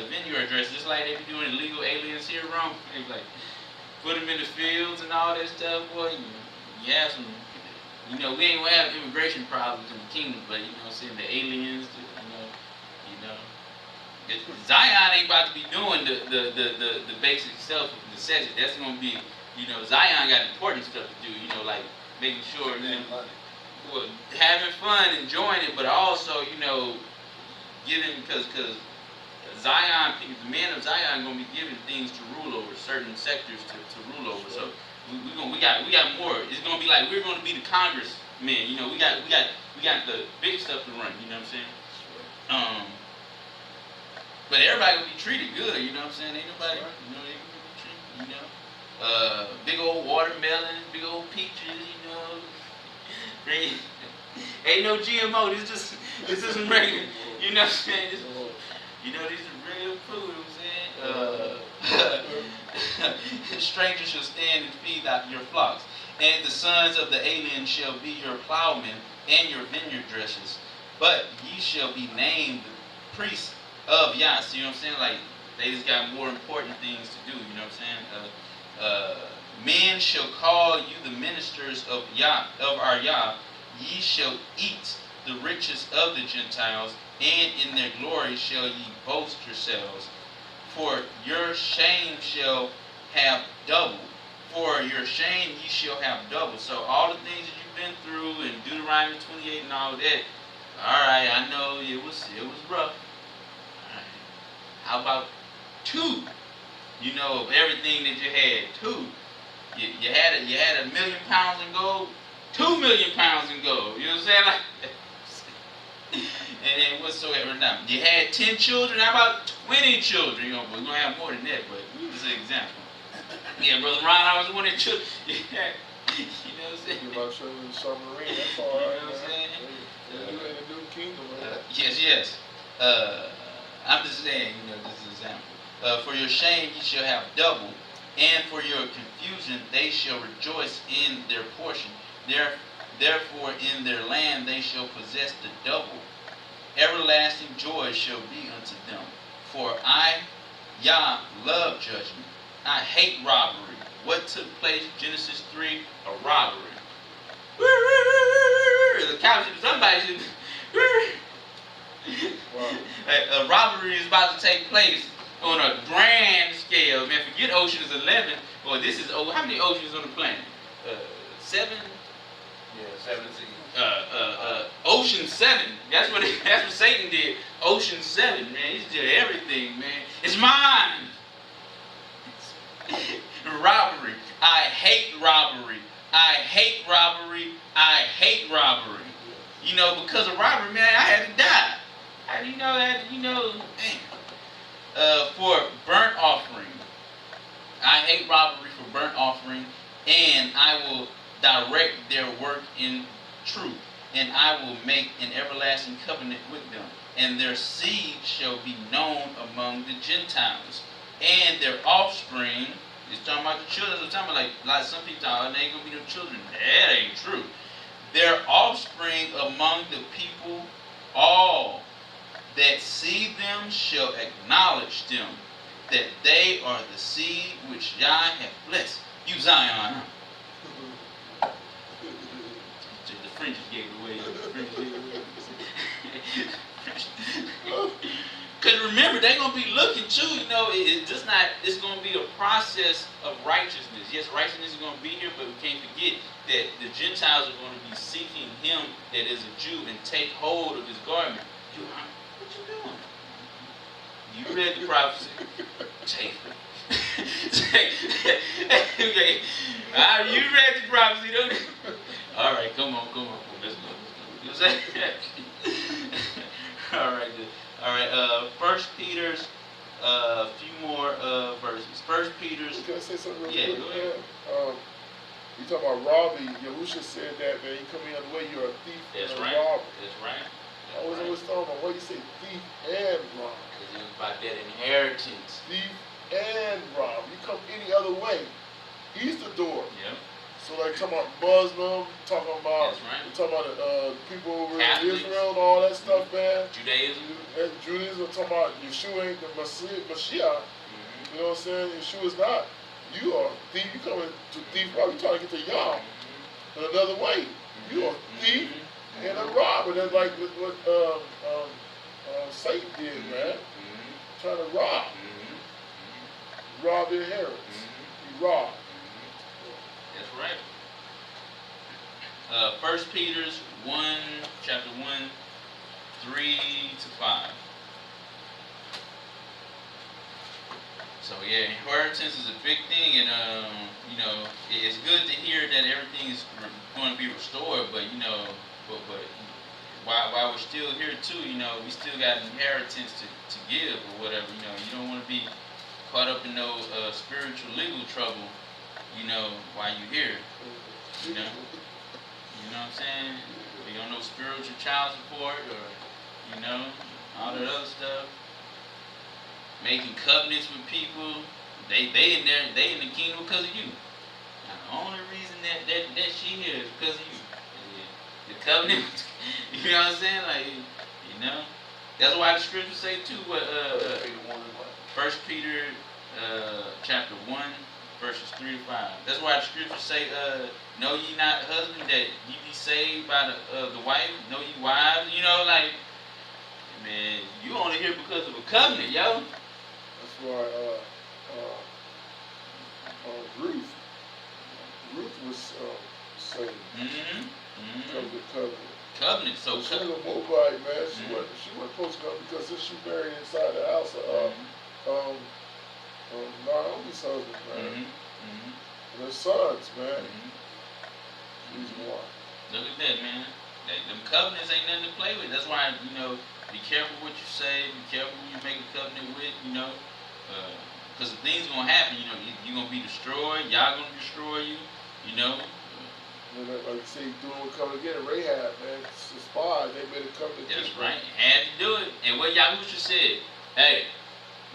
vineyard dressers, just like they be doing illegal aliens here wrong. They be like, put them in the fields and all that stuff, boy. You have some You know, we ain't gonna have immigration problems in the kingdom, but you know what I'm saying, the aliens, Zion ain't about to be doing the basic stuff of necessity. That's gonna be, Zion got important stuff to do, like making sure, well, having fun, enjoying it, but also, giving, because Zion, the men of Zion gonna be given things to rule over, certain sectors to rule over. So we got more. It's gonna be like we're gonna be the congressmen. We got the big stuff to run. You know what I'm saying? But everybody will be treated good. You know what I'm saying? Ain't nobody, they gonna be treated. Big old watermelons, big old peaches. Ain't no GMO. This is regular. You know what I'm saying? These are real food. You know what I'm saying? Strangers shall stand and feed out your flocks, and the sons of the alien shall be your plowmen and your vineyard dressers. But ye shall be named priests of Yah. See what I'm saying? Like they just got more important things to do. You know what I'm saying? Men shall call you the ministers of Yah, of our Yah. Ye shall eat the riches of the Gentiles, and in their glory shall ye boast yourselves. For your shame shall have double. For your shame ye shall have double. So all the things that you've been through in Deuteronomy 28 and all that, alright, I know it was rough. Alright. How about 2? Of everything that you had. 2. You had $1 million in gold, 2 million pounds in gold. You know what I'm saying? Like and whatsoever. Now, you had 10 children, how about 20 children? We're going to have more than that, but this is an example. Yeah, Brother Ron, I was one of the children. You know what I'm saying? You're about children in the submarine, that's all right. You know what I'm saying? You in the new kingdom, man. Yes. I'm just saying, this is an example. For your shame ye shall have double, and for your confusion they shall rejoice in their portion. Therefore in their land they shall possess the double. Everlasting joy shall be unto them. For I, Yah, love judgment. I hate robbery. What took place in Genesis 3? A robbery. The couch, somebody a robbery is about to take place on a grand scale. Man, forget Ocean's 11. Or this is, how many oceans on the planet? 7? Yeah, 17. Ocean 7. That's what Satan did. Ocean 7, man. He did everything, man. It's mine. Robbery. I hate robbery. I hate robbery. I hate robbery. Because of robbery, man, I had to die. How do you know that? For burnt offering. I hate robbery for burnt offering, and I will direct their work in truth, and I will make an everlasting covenant with them, and their seed shall be known among the Gentiles, and their offspring. It's talking about the children. It's talking about like some people talk, they ain't gonna be no children. That ain't true. Their offspring among the people, all that see them shall acknowledge them, that they are the seed which Yah hath blessed. You Zion, huh? The French gave it away. Because remember, they're going to be looking too, it's going to be a process of righteousness. Yes, righteousness is going to be here, but we can't forget that the Gentiles are going to be seeking him that is a Jew and take hold of his garment. What you doing? You read the prophecy. Take it. Okay. You read the prophecy, don't you? All right, come on. Let's go. You know what I'm saying? All right, good. All right, 1 Peter's, a few more verses. 1 Peter's. Can I say something real quick? Go ahead. You talk about robbing. Yahusha said that, man, you come in the way, you're a thief That's and right. a robber. That's right. I was always talking about why you say thief and rob. Because it was about that inheritance. Thief and rob. You come any other way, he's the door. Yep. So like talking about Muslim, talking about That's right. talking about people over Catholics. in Israel and all that stuff, man. Judaism. Judaism, talking about Yeshua ain't the Mashiach. You know what I'm saying? Yeshua's not. You are a thief. You coming to thief rob. You trying to get to Yah in another way. You a thief and a robber. That's like what Satan did, man. Trying to rob. Rob the inheritance. He robbed. That's right. 1 Peter's 1, chapter 1, 3 to 5. So yeah, inheritance is a big thing, and you know, it's good to hear that everything is going to be restored. But you know, but while we're still here too, you know, we still got an inheritance to give or whatever. You know, you don't want to be caught up in no spiritual legal trouble. You know, while you're here. You know what I'm saying? You don't know spiritual child support or you know all that other stuff. Making covenants with people, they in there, they in the kingdom because of you. Now, the only reason that she here is because of you. The covenant, you know what I'm saying? Like, you know, that's why the scriptures say too. What 1 Peter chapter 1 verses 3 to 5. That's why the scriptures say, "Know ye not, husband, that ye be saved by the wife? Know ye wives?" You know, like, man, you only here because of a covenant, yo. That's why Ruth was saved. Because of the covenant. Covenant, so she was a Moabite, man. She wasn't supposed to go because she married inside the house of Naomi's husband, man. And their sons, man. Reason why. Look at that, man. Them covenants ain't nothing to play with. That's why, you know, be careful what you say. Be careful who you make a covenant with, you know. Because things going to happen, you know. You're going to be destroyed. Y'all going to destroy you, you know. Like you say, doing what coming again, Rahab, man. It's a spy. They made a covenant. That's right. Had to do it. And what Yahusha said, hey,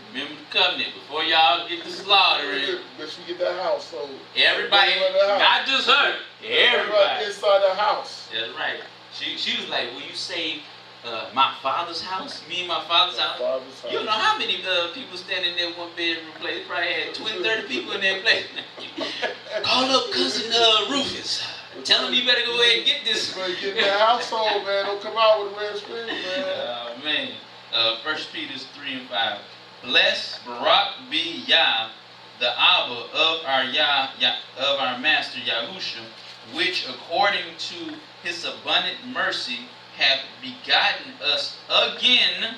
remember the covenant before y'all get the slaughtering. But she get that house, so everybody, not just her, everybody inside the house. That's right. She was like, "Will you say my father's house? Me and my father's house." You don't know how many people standing in that one bedroom place. They probably had 20, 30 people in that place. Call up cousin Rufus. Tell him you better go ahead and get this. You better get in that household, man. Don't come out with a red screen, man. Man. 1 Peter 3 and 5. Blessed Barak be Yah, the Abba of our Master Yahusha, which according to his abundant mercy hath begotten us again,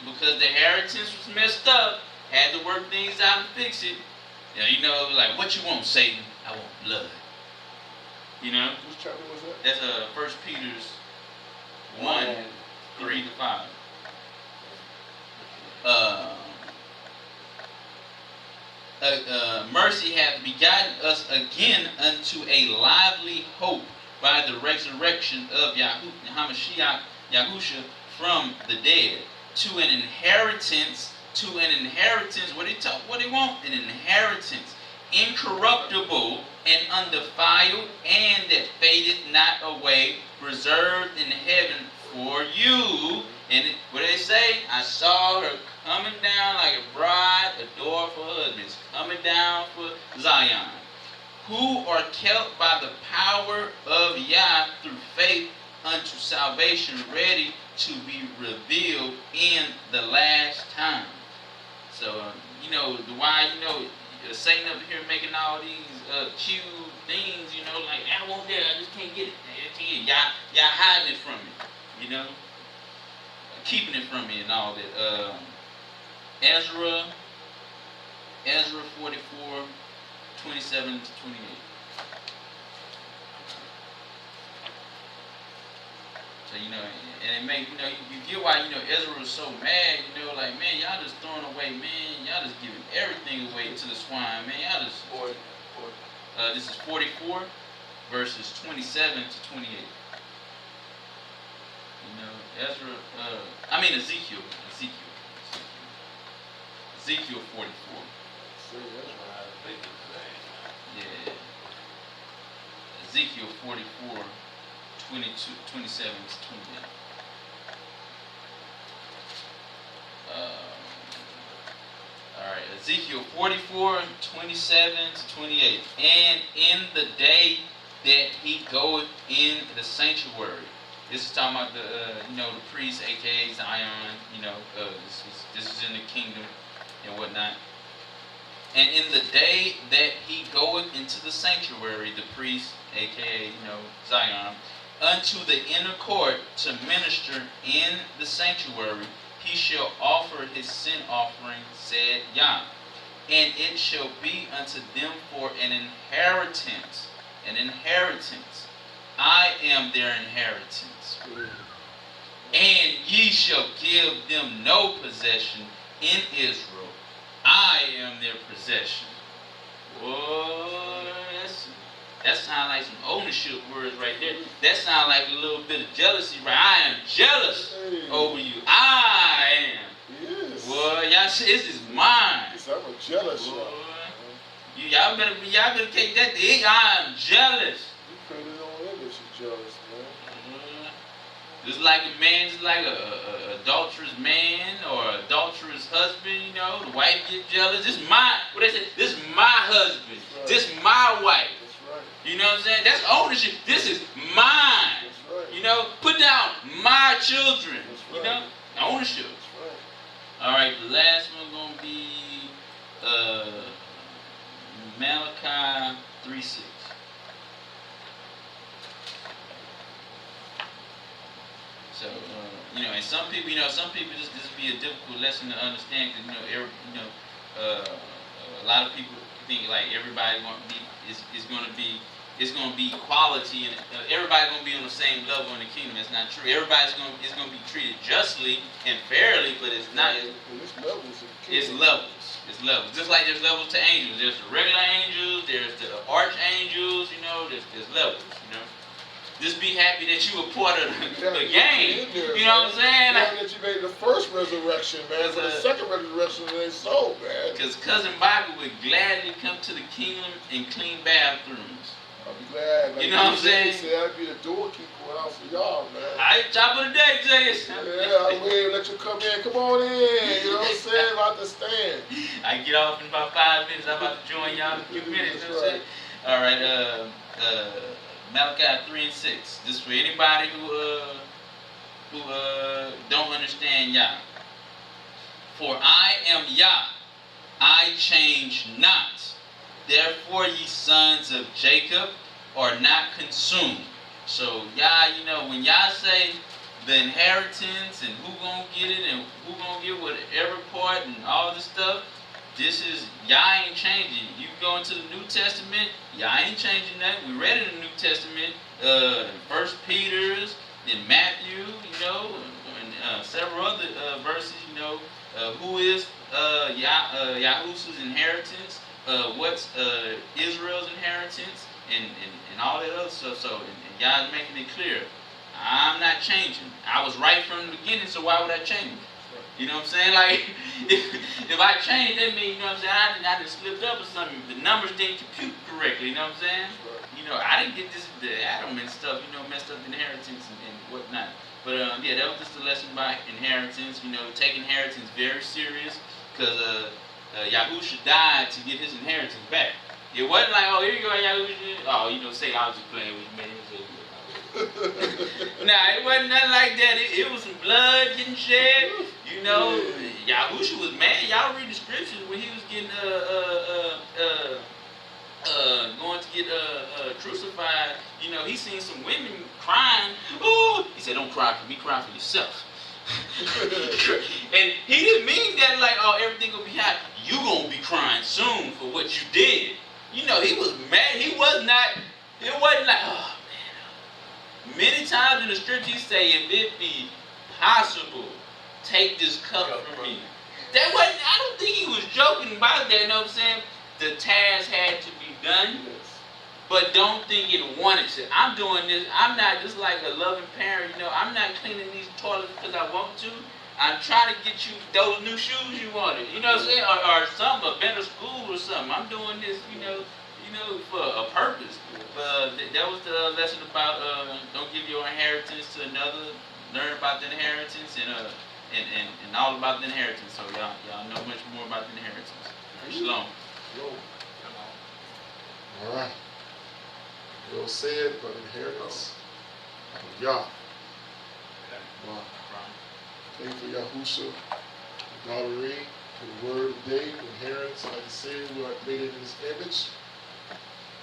because the inheritance was messed up, had to work things out and fix it. You know, like, what you want, Satan? I want blood. You know? Which chapter was that? That's 1 Peter's 1, 3 to 5. Mercy hath begotten us again unto a lively hope by the resurrection of Hamashiach Yahusha from the dead, to an inheritance. What they want? An inheritance, incorruptible and undefiled, and that fadeth not away, reserved in heaven for you. And what do they say? I saw her coming down like a bride, adorned for husbands, coming down for Zion, who are kept by the power of Yah through faith unto salvation, ready to be revealed in the last time. So, you know, why, you know, Satan up here making all these cute things, you know, like, I want that, I just can't get it. Y'all hiding it from me, you know, keeping it from me and all that. Ezra 44, 27 to 28. So, you know, and it made, you know, you get why, you know, Ezra was so mad, you know, like, man, y'all just throwing away, man, y'all just giving everything away to the swine, man, y'all just, this is 44, verses 27 to 28. You know, Ezekiel 44. Yeah. Ezekiel 44, 27 to 28. Alright, Ezekiel 44, 27 to 28. And in the day that he goeth in the sanctuary. This is talking about the priest, aka Zion. This is in the kingdom and whatnot. And in the day that he goeth into the sanctuary, the priest, aka Zion, unto the inner court to minister in the sanctuary, he shall offer his sin offering, said Yah. And it shall be unto them for an inheritance. An inheritance. I am their inheritance. And ye shall give them no possession in Israel. I am their possession. Boy, that sounds like some ownership words right there. That sounds like a little bit of jealousy, right? I am jealous over you. I am. Yes. Boy, y'all, this is mine. Yes, I'm a jealous. Boy. Y'all better take that to it. I am jealous. You created your own image, you jealous, man. Just like a man, just like a adulterous man or adulterous husband, the wife get jealous. This is my, what they say, this is my husband. Right. This is my wife. That's right. You know what I'm saying? That's ownership. This is mine. That's right. Put down my children. That's right. Ownership. That's right. All right, the last one gonna be Malachi 3:6. So, and some people, this be a difficult lesson to understand because, a lot of people think like everybody it's going to be equality and everybody's going to be on the same level in the kingdom. That's not true. Everybody's going to be treated justly and fairly, but it's not. It's levels. It's levels. It's levels. Just like there's levels to angels. There's the regular angels. There's the archangels. There's levels. Just be happy that you were part of the game. You know what I'm saying? That you made the first resurrection, man. For the second resurrection, it ain't so, man. Because Cousin Bobby would gladly come to the kingdom and clean bathrooms. I'll be glad. You know what I'm saying? I'd be the doorkeeper for the house of y'all, man. I top of the day, Jay. Yeah, I'll wait, let you come in. Come on in. You know what I'm saying? About to stand. I get off in about 5 minutes. I'm about to join y'all in a few minutes. You know what I'm saying? All right. Malachi 3:6. This is for anybody who don't understand Yah. For I am Yah, I change not. Therefore ye sons of Jacob are not consumed. So Yah, when Yah say the inheritance and who gonna get it and who gonna get whatever part and all this stuff, this is, Yah ain't changing. You go into the New Testament, Yah ain't changing that. We read it in the New Testament, in 1 Peter's, in Matthew, and several other verses, who is Yahushua's inheritance, what's Israel's inheritance, and all that other stuff. So, and Yah's making it clear, I'm not changing. I was right from the beginning, so why would I change? You know what I'm saying? Like, if I change, that means, I just slipped up or something. The numbers didn't compute correctly, you know what I'm saying? I didn't get the Adam and stuff, messed up inheritance and whatnot. But, that was just a lesson about inheritance. Take inheritance very serious because Yahusha died to get his inheritance back. It wasn't like, oh, here you go, Yahusha. Oh, say I was just playing with you, man. Nah, it wasn't nothing like that. It was some blood getting shed. Yahusha was mad. Y'all read the scriptures when he was getting going to get crucified. He seen some women crying. Ooh, he said, "Don't cry for me. Cry for yourself." And he didn't mean that like, oh, everything gonna be happy. You gonna be crying soon for what you did. He was mad. It wasn't like, oh. Many times in the scripture he say, if it be possible, take this cup from me. I don't think he was joking about that, you know what I'm saying? The task had to be done, but don't think it wanted to. I'm doing this, I'm not just like a loving parent, I'm not cleaning these toilets because I want to. I'm trying to get you those new shoes you wanted, you know what I'm saying? Or something, a better school or something. I'm doing this, for a purpose. That was the lesson about don't give your inheritance to another. Learn about the inheritance and all about the inheritance. So y'all know much more about the inheritance. Shalom. All right. You don't say it, but inheritance of Yah. Wow. Thank you for Yahusha, Gallery, for the word of day, inheritance. Like he said, we are created in his image.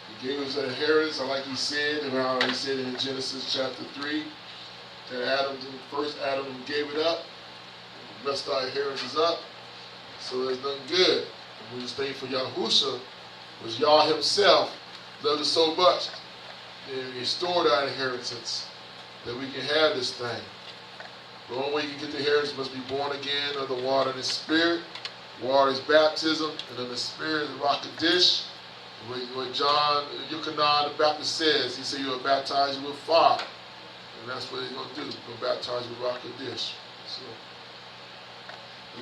He gave us an inheritance, like he said, and he said in Genesis chapter 3, that first Adam gave it up, messed our inheritance up, so there's nothing good. And we just thank for Yahusha, was Yah himself loved us so much, and he restored our inheritance, that we can have this thing. The only way you can get the inheritance must be born again of the water and the spirit. Water is baptism, and then the spirit is Ruach HaKodesh. What John Yuchanan the Baptist says, he said, you'll baptize you with fire. And that's what he's going to do. He's going to baptize you with Ruach HaKodesh. So,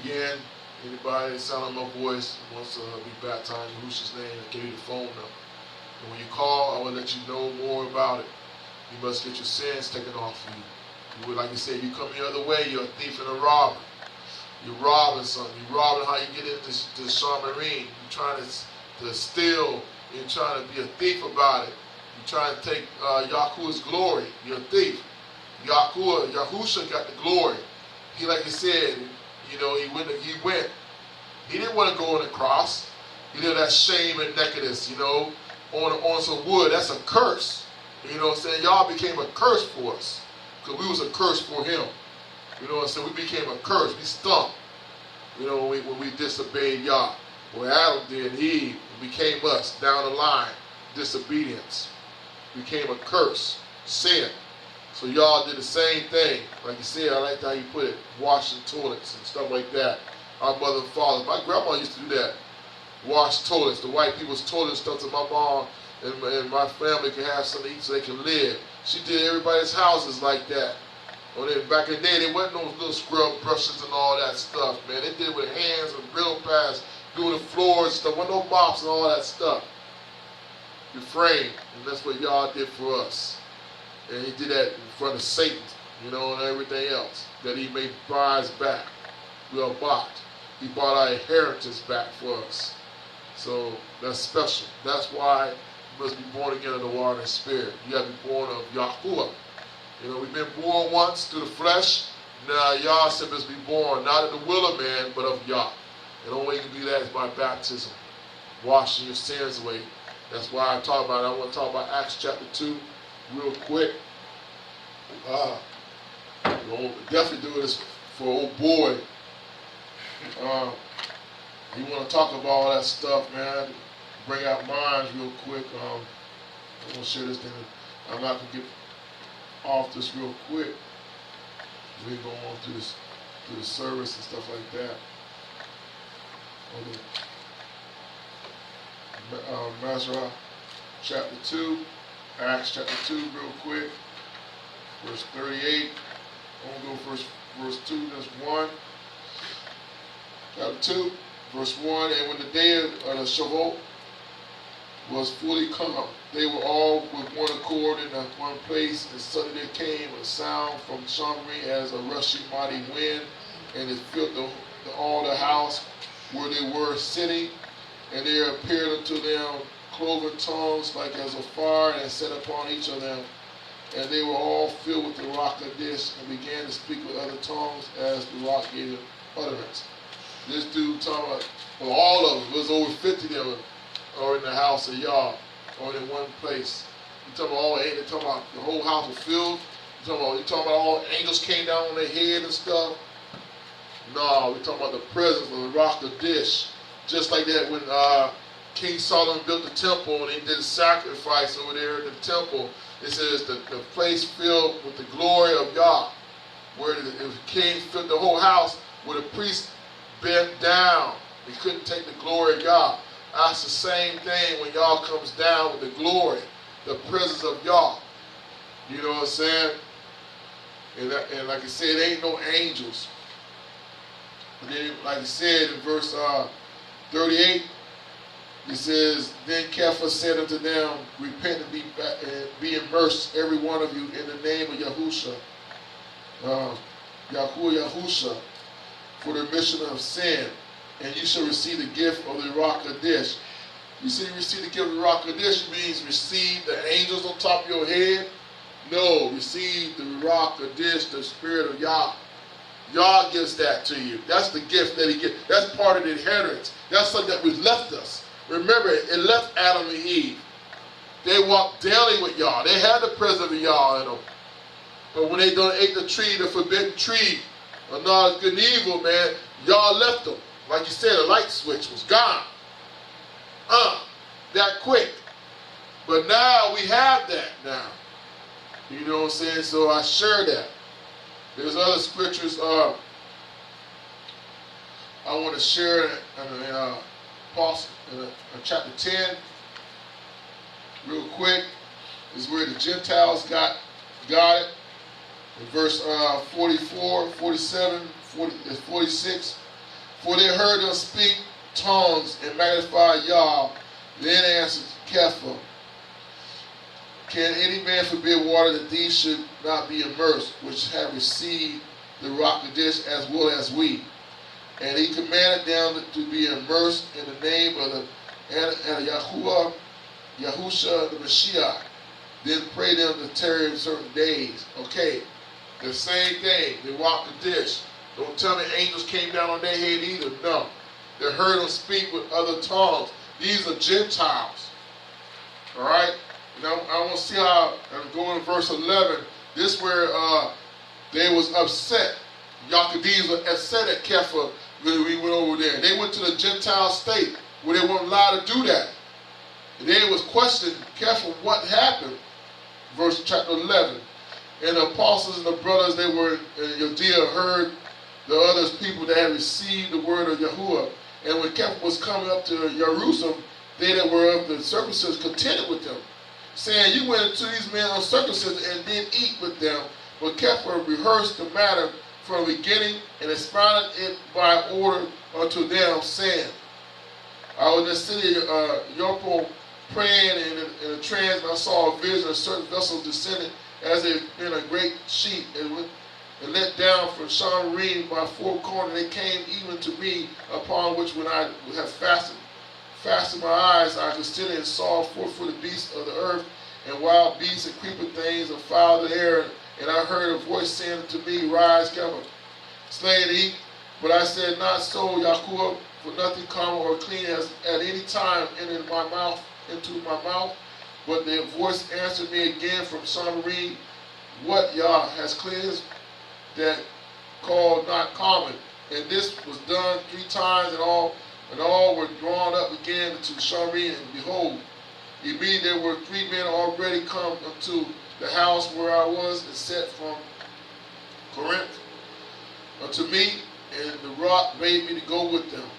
again, anybody that sounds like my voice wants to be baptized in Yahushua's name, I'll give you the phone number. And when you call, I will let you know more about it. You must get your sins taken off of you. Like you said, you come the other way, you're a thief and a robber. You're robbing something. You're robbing how you get into the Shamarine. You're trying to steal. You're trying to be a thief about it. You're trying to take Yahuwah's glory. You're a thief. Yahusha got the glory. He, like you said, you know, he went. He didn't want to go on the cross. You know, that shame and nakedness, you know, on some wood. That's a curse. You know what I'm saying? Y'all became a curse for us. Because we was a curse for him. You know what I'm saying? We became a curse. We stunk. You know, when we disobeyed Yah. What Adam did, he became us down the line. Disobedience. Became a curse. Sin. So y'all did the same thing. Like you said, I like how you put it. Washing toilets and stuff like that. Our mother and father. My grandma used to do that. Wash toilets. The white people's toilet stuff to my mom and my family can have something to eat so they can live. She did everybody's houses like that. Or then back in the day, there wasn't no little scrub brushes and all that stuff, man. They did it with hands and real fast, doing the floors and stuff, with no mops and all that stuff. Refrain, and that's what y'all did for us. And he did that in front of Satan, you know, and everything else, that he may buy us back. We are bought. He bought our inheritance back for us. So that's special. That's why you must be born again of the water and spirit. You got to be born of Yahuwah. You know, we've been born once through the flesh. Now Yah said must be born, not of the will of man, but of Yah. And the only way you can do that is by baptism, washing your sins away. That's why I talk about it. I want to talk about Acts chapter 2 real quick. Definitely do this for old boy. You want to talk about all that stuff, man. Bring out minds real quick. I'm going to share this thing. I'm not going to get off this real quick. We go on through the service and stuff like that. Mazra chapter 2, Acts chapter 2 real quick, verse 38. I'm going to go verse 2, that's 1. Chapter 2, verse 1. And when the day of the Shabbat was fully come, they were all with one accord in one place, and suddenly there came a sound from Chaney as a rushing mighty wind, and it filled all the house where they were sitting, and there appeared unto them cloven tongues like as of fire, and sat upon each of them. And they were all filled with the Ruach HaKodesh, and began to speak with other tongues as the rock gave them utterance. This dude talking about, well, all of them, it was over 50 of them, or in the house of Yah, or in one place. You talking about talking about the whole house was filled. You talking about all angels came down on their head and stuff. No, we talking about the presence of the Ruach HaKodesh. Just like that when King Solomon built the temple and he did a sacrifice over there in the temple. It says the place filled with the glory of Yah, where the king filled the whole house, where the priest bent down. He couldn't take the glory of Yah. That's the same thing when Yah comes down with the glory, the presence of Yah. You know what I'm saying? And like I said, it ain't no angels. And then, like I said in verse 38, it says, Then Kepha said unto them, Repent and be immersed, every one of you, in the name of Yahusha. Yahusha, for the remission of sin, and you shall receive the gift of the Ruach HaKodesh. You see, receive the gift of the Ruach HaKodesh means receive the angels on top of your head. No, receive the Ruach HaKodesh, the Spirit of Yah. Yah gives that to you. That's the gift that He gives. That's part of the inheritance. That's something that was left us. Remember, it left Adam and Eve. They walked daily with Yah. They had the presence of Yah in them. But when they done ate the tree, the forbidden tree, of knowledge good and evil, man, Yah left them. Like you said, the light switch was gone. That quick. But now we have that now. You know what I'm saying? So I share that. There's other scriptures I want to share in chapter 10. Real quick. This is where the Gentiles got it. In verse 44, 47, 46. For they heard them speak tongues and magnify Yah. Then answered Kepha, can any man forbid water that these should not be immersed, which have received the Ruach HaKodesh as well as we? And he commanded them to be immersed in the name of the Yahusha the Mashiach. Then pray them to tarry certain days. Okay, the same thing, the Ruach HaKodesh. Don't tell me angels came down on their head either. No. They heard them speak with other tongues. These are Gentiles. Alright? Now I want to see how, I'm going to verse 11. This is where they was upset. Yaakov was upset at Kepha when we went over there. They went to the Gentile state where they weren't allowed to do that. And they was questioning Kepha what happened. Verse chapter 11. And the apostles and the brothers, they were in Judea, heard the others people that had received the word of Yahuwah. And when Kepha was coming up to Jerusalem, they that were of the circumcision contended with them, saying, you went into these men uncircumcised and did eat with them. But Kepha rehearsed the matter from the beginning and expounded it by order unto them, saying, I was in the city of Joppa praying in a trance, and I saw a vision of certain vessels descending as if in a great sheet, and let down from Chaney by four corners. They came even to me, upon which when I have fastened my eyes, I considered and saw 4-footed beasts of the earth, and wild beasts and creeping things, and fowl of the air. And I heard a voice saying to me, rise, Kepha, slay and eat. But I said, not so, Yahuwah, for nothing common or clean has at any time entered into my mouth. But the voice answered me again from Chaney, what Yah has cleansed, that called not common. And this was done 3 times, and all were drawn up again to Chaney, and behold, immediately there were 3 men already come unto the house where I was, and sent from Corinth unto me, and the rock bade me to go with them.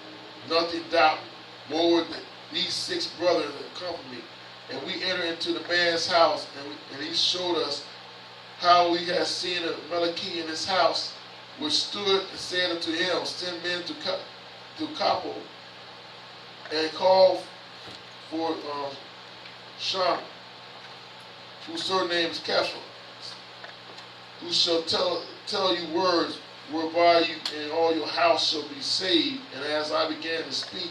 Nothing doubting. Moreover, these 6 brothers that accompanied me. And we entered into the man's house, and he showed us how we had seen a Malachi in his house, which stood and said unto him, send men to Capo, and call for Chaney, whose surname is Kepha, who shall tell you words whereby you and all your house shall be saved. And as I began to speak,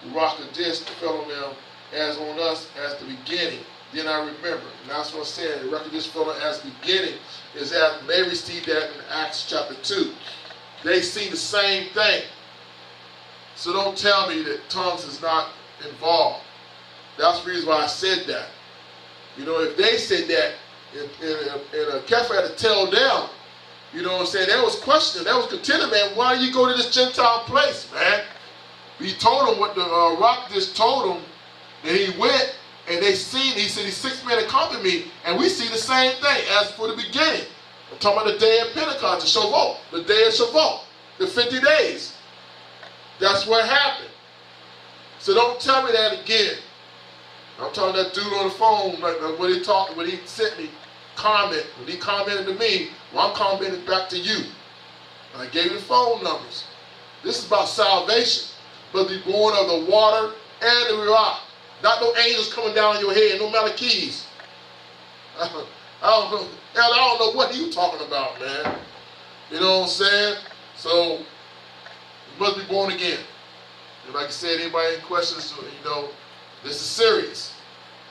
the Ruach HaKodesh fell on them as on us as the beginning. Then I remember. And that's what I said. The Ruach HaKodesh fell on as the beginning is that they received that in Acts chapter 2. They see the same thing. So don't tell me that tongues is not involved. That's the reason why I said that. You know, if they said that, and Kepha had to tell them, you know what I'm saying, that was questioning, that was contending, man, why do you go to this Gentile place, man? He told them what the rock just told him, and he went, and they seen, he said, these 6 men accompanied me, and we see the same thing as for the beginning. I'm talking about the day of Pentecost, the Shavuot, the day of Shavuot, the 50 days. That's what happened. So don't tell me that again. I'm talking to that dude on the phone, like when he talked, when he sent me comment, when he commented to me, well, I'm commenting back to you. And I gave you the phone numbers. This is about salvation, but be born of the water and the rock. Not no angels coming down on your head, no Malachis. I don't know what you talking about, man. You know what I'm saying? So You must be born again. And like I said, anybody any questions, you know, this is serious.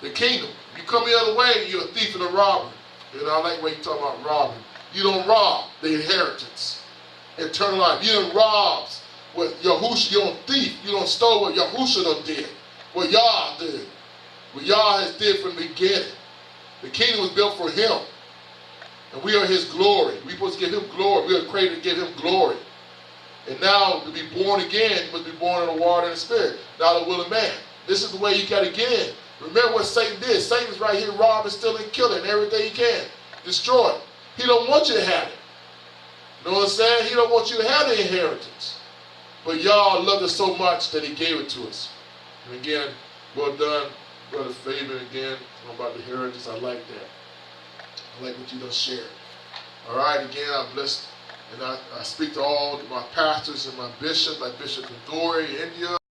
The kingdom. You come the other way, you're a thief and a robber. You know, I like the way you talk about robbing. You don't rob the inheritance. Eternal life. You don't rob what Yahushua, you don't thief. You don't steal what Yahushua done did. What Yah did. What Yah has did from the beginning. The kingdom was built for him. And we are his glory. We're supposed to give him glory. We are created to give him glory. And now to be born again, you must be born in the water and the spirit, not the will of man. This is the way you got to get in. Remember what Satan did. Satan's right here robbing, stealing, killing everything he can. Destroy it. He don't want you to have it. You know what I'm saying? He don't want you to have the inheritance. But y'all loved us so much that he gave it to us. And again, well done, Brother Fabian, again, about the inheritance. I like that. I like what you done shared. All right, again, I bless, and I speak to all my pastors and my bishops, like Bishop Kadori, India.